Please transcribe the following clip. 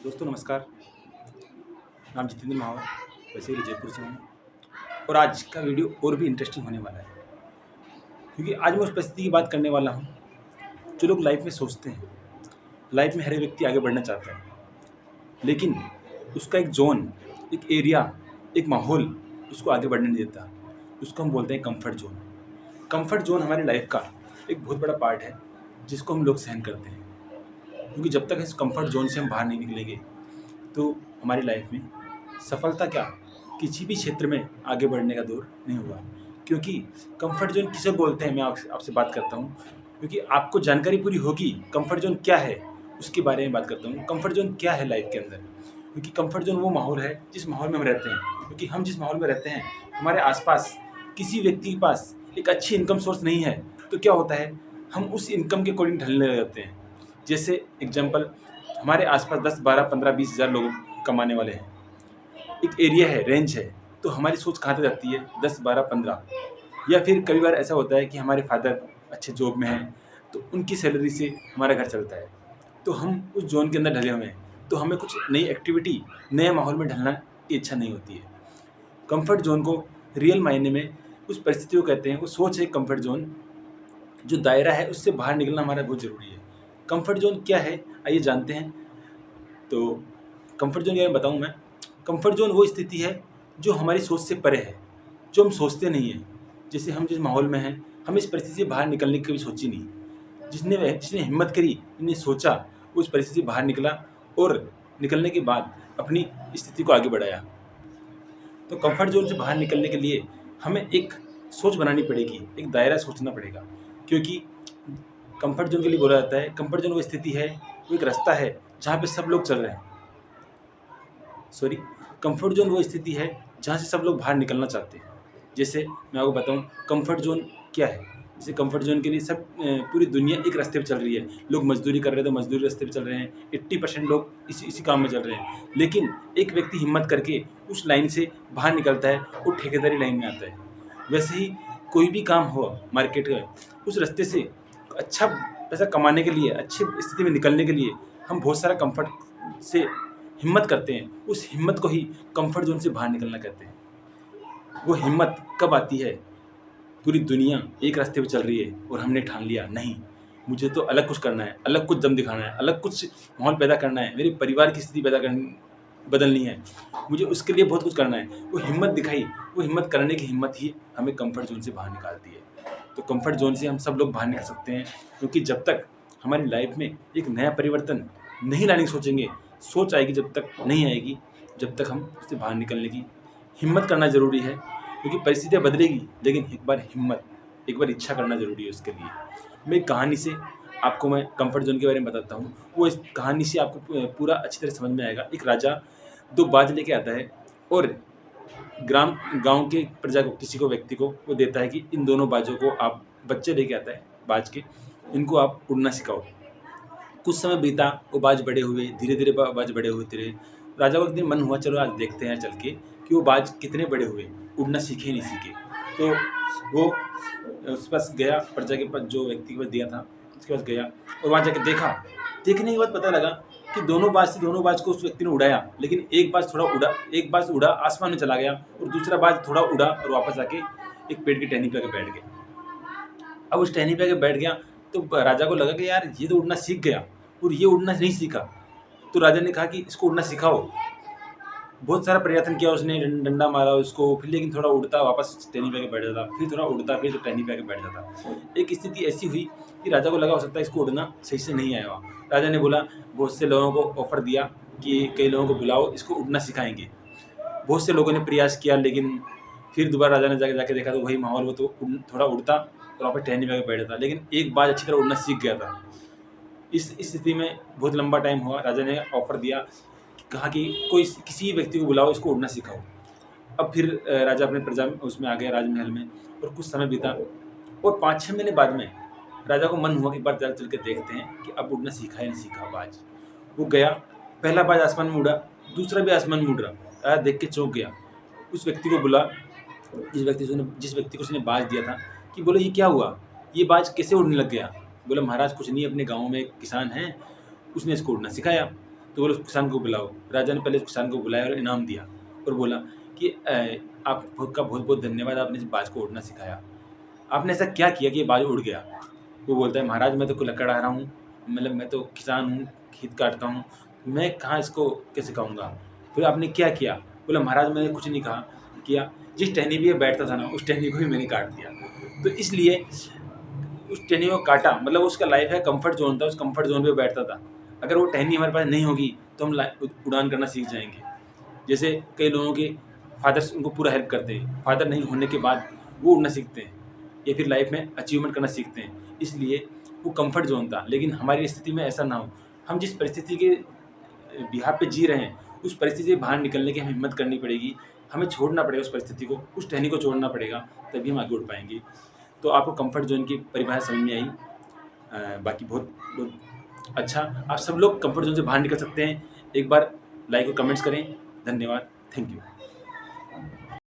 दोस्तों नमस्कार। नाम जितेंद्र महावर, बेसिकली जयपुर से हूँ। और आज का वीडियो और भी इंटरेस्टिंग होने वाला है, क्योंकि आज मैं उस परिस्थिति की बात करने वाला हूँ जो लोग लाइफ में सोचते हैं। लाइफ में हर एक व्यक्ति आगे बढ़ना चाहता है, लेकिन उसका एक जोन, एक एरिया, एक माहौल उसको आगे बढ़ने नहीं देता। उसको हम बोलते हैं कंफर्ट जोन। कंफर्ट जोन हमारी लाइफ का एक बहुत बड़ा पार्ट है, जिसको हम लोग सहन करते हैं, क्योंकि जब तक इस कंफर्ट जोन से हम बाहर नहीं निकलेंगे तो हमारी लाइफ में सफलता क्या, किसी भी क्षेत्र में आगे बढ़ने का दौर नहीं होगा। क्योंकि कंफर्ट जोन किसे बोलते हैं, मैं आपसे बात करता हूँ, क्योंकि आपको जानकारी पूरी होगी कंफर्ट जोन क्या है, उसके बारे में बात करता हूँ। कंफर्ट जोन क्या है लाइफ के अंदर, क्योंकि कंफर्ट जोन वो माहौल है जिस माहौल में हम रहते हैं। क्योंकि हम जिस माहौल में रहते हैं, हमारे आसपास किसी व्यक्ति के पास एक अच्छी इनकम सोर्स नहीं है, तो क्या होता है, हम उस इनकम के अकॉर्डिंग ढलने लग जाते हैं। जैसे एग्जाम्पल, हमारे आसपास 10, 12, 15, 20 हज़ार लोग कमाने वाले हैं, एक एरिया है, रेंज है, तो हमारी सोच कहाँ तक जाती है, 10, 12, 15। या फिर कई बार ऐसा होता है कि हमारे फादर अच्छे जॉब में हैं, तो उनकी सैलरी से हमारा घर चलता है, तो हम उस जोन के अंदर ढले हुए हैं, तो हमें कुछ नई एक्टिविटी, नए माहौल में ढलना की इच्छा नहीं होती है। कंफर्ट जोन को रियल मायने में उस परिस्थितियों को कहते हैं, वो सोच है कंफर्ट जोन, जो दायरा है उससे बाहर निकलना हमारा बहुत ज़रूरी है। कंफर्ट जोन क्या है, आइए जानते हैं। तो कंफर्ट जोन क्या है बताऊँ मैं। कंफर्ट जोन वो स्थिति है जो हमारी सोच से परे है, जो हम सोचते नहीं हैं। जैसे हम जिस माहौल में हैं, हम इस परिस्थिति से बाहर निकलने की कभी सोची नहीं। जिसने हिम्मत करी, जिसने सोचा, वो उस परिस्थिति से बाहर निकला और निकलने के बाद अपनी स्थिति को आगे बढ़ाया। तो कंफर्ट जोन से बाहर निकलने के लिए हमें एक सोच बनानी पड़ेगी, एक दायरा सोचना पड़ेगा। क्योंकि कंफर्ट जोन के लिए बोला जाता है, कंफर्ट जोन वो स्थिति है, वो एक रास्ता है जहाँ पे सब लोग चल रहे हैं। सॉरी, कंफर्ट जोन वो स्थिति है जहाँ से सब लोग बाहर निकलना चाहते हैं। जैसे मैं आपको बताऊँ कंफर्ट जोन क्या है। जैसे कंफर्ट जोन के लिए पूरी दुनिया एक रास्ते पे चल रही है। लोग मजदूरी कर रहे हैं तो मजदूरी रास्ते पे चल रहे हैं, 80% लोग इसी इसी काम में चल रहे हैं। लेकिन एक व्यक्ति हिम्मत करके उस लाइन से बाहर निकलता है, वो ठेकेदारी लाइन में आता है। वैसे ही कोई भी काम हो मार्केट में, उस रास्ते से अच्छा पैसा कमाने के लिए, अच्छी स्थिति में निकलने के लिए हम बहुत सारा कंफर्ट से हिम्मत करते हैं। उस हिम्मत को ही कंफर्ट जोन से बाहर निकलना कहते हैं। वो हिम्मत कब आती है, पूरी दुनिया एक रास्ते पे चल रही है और हमने ठान लिया, नहीं, मुझे तो अलग कुछ करना है, अलग कुछ दम दिखाना है, अलग कुछ माहौल पैदा करना है, मेरे परिवार की स्थिति बदलनी है, मुझे उसके लिए बहुत कुछ करना है। वो हिम्मत दिखाई, वो हिम्मत करने की हिम्मत ही हमें कंफर्ट जोन से बाहर निकालती है। तो कंफर्ट जोन से हम सब लोग बाहर निकल सकते हैं, क्योंकि जब तक हमारी लाइफ में एक नया परिवर्तन नहीं लाने की सोचेंगे, सोच आएगी जब तक नहीं आएगी, जब तक हम उससे बाहर निकलने की हिम्मत करना ज़रूरी है। क्योंकि परिस्थितियाँ बदलेगी, लेकिन एक बार हिम्मत, एक बार इच्छा करना ज़रूरी है उसके लिए। मैं एक कहानी से आपको मैं कंफर्ट जोन के बारे में बताता हूँ। वो इस कहानी से आपको पूरा अच्छी तरह समझ में आएगा। एक राजा 2 बाज लेके आता है और ग्राम गाँव के प्रजा को, किसी को, व्यक्ति को वो देता है कि इन दोनों बाजों को आप, बच्चे लेके आता है बाज के, इनको आप उड़ना सिखाओ। कुछ समय बीता, वो बाज बड़े हुए, धीरे-धीरे बाज बड़े होते रहे। राजा को एक दिन मन हुआ, चलो आज देखते हैं चल के कि वो बाज कितने बड़े हुए, उड़ना सीखे नहीं सीखे। तो वो उसके पास गया, प्रजा के पास, जो व्यक्ति के पास दिया था, उसके पास गया और वहाँ जाके देखा। देखने के बाद पता लगा कि दोनों बाज को उस व्यक्ति ने उड़ाया, लेकिन एक बाज उड़ा, आसमान में चला गया और दूसरा बाज थोड़ा उड़ा और वापस आके एक पेड़ की टहनी पे आके बैठ गया। अब उस टहनी पे आके बैठ गया, तो राजा को लगा कि यार ये तो उड़ना सीख गया और ये उड़ना नहीं सीखा। तो राजा ने कहा कि इसको उड़ना सिखाओ। बहुत सारा प्रयत्न किया उसने, डंडा मारा उसको, फिर लेकिन थोड़ा उड़ता, वापस टहनी पे आके बैठ जाता, फिर थोड़ा उड़ता, फिर टहनी पे आके बैठ जाता। एक स्थिति ऐसी हुई कि राजा को लगा हो सकता है इसको उड़ना सही से नहीं आया हुआ। राजा ने बोला, बहुत से लोगों को ऑफर दिया कि कई लोगों को बुलाओ, इसको उड़ना सिखाएंगे। बहुत से लोगों ने प्रयास किया, लेकिन फिर दोबारा राजा ने जाके देखा तो वही माहौल, वो तो थोड़ा उड़ता और वहाँ पर टहनी पे आके बैठ जाता, लेकिन एक बार अच्छी तरह उड़ना सीख गया था। इस स्थिति में बहुत लंबा टाइम हुआ, राजा ने ऑफर दिया, कहा कि कोई किसी व्यक्ति को बुलाओ, इसको उड़ना सिखाओ। अब फिर राजा अपने प्रजा में उसमें आ गया, राजमहल में, और कुछ समय बीता और 5-6 महीने बाद में राजा को मन हुआ कि एक बार चल के देखते हैं कि अब उड़ना सीखा है नहीं सीखा बाज। वो गया, पहला बाज आसमान में उड़ा, दूसरा भी आसमान में उड़ रहा। राजा देख के चौंक गया, उस व्यक्ति को बुला, जिस व्यक्ति को उसने बाज दिया था, कि बोले ये क्या हुआ, ये बाज कैसे उड़ने लग गया। बोला महाराज कुछ नहीं, अपने गाँव में एक किसान है, उसने इसको उड़ना सिखाया। तो बोले उस किसान को बुलाओ। राजा ने पहले उस किसान को बुलाया और इनाम दिया और बोला कि आपका बहुत बहुत धन्यवाद, आपने इस बाज को उड़ना सिखाया। आपने ऐसा क्या किया कि ये बाज उड़ गया? वो बोलता है, महाराज मैं तो लकड़ आ रहा हूँ, मतलब मैं तो किसान हूँ, खेत काटता हूँ, मैं कहाँ इसको कैसे कहूँगा? फिर आपने क्या किया? बोला, महाराज मैंने कुछ नहीं कहा किया, जिस टहनी पे ये बैठता था ना उस टहनी को ही मैंने काट दिया। तो इसलिए उस टहनी को काटा, मतलब उसका लाइफ है कंफर्ट जोन था, उस कंफर्ट जोन पे बैठता था। अगर वो टहनी हमारे पास नहीं होगी तो हम उड़ान करना सीख जाएंगे। जैसे कई लोगों के फादर्स उनको पूरा हेल्प करते हैं, फादर नहीं होने के बाद वो उड़ना सीखते हैं या फिर लाइफ में अचीवमेंट करना सीखते हैं। इसलिए वो कंफर्ट जोन था, लेकिन हमारी स्थिति में ऐसा ना हो। हम जिस परिस्थिति के बिहार पे जी रहे हैं, उस परिस्थिति से बाहर निकलने की हमें हिम्मत करनी पड़ेगी। हमें छोड़ना पड़ेगा उस परिस्थिति को, उस टहनी को छोड़ना पड़ेगा, तभी हम आगे उड़ पाएंगे। तो आपको कंफर्ट जोन की परिभाषा समझ में आई। बाकी बहुत बहुत अच्छा, आप सब लोग कंफर्ट जोन से बाहर निकल सकते हैं। एक बार लाइक और कमेंट्स करें। धन्यवाद, थैंक यू।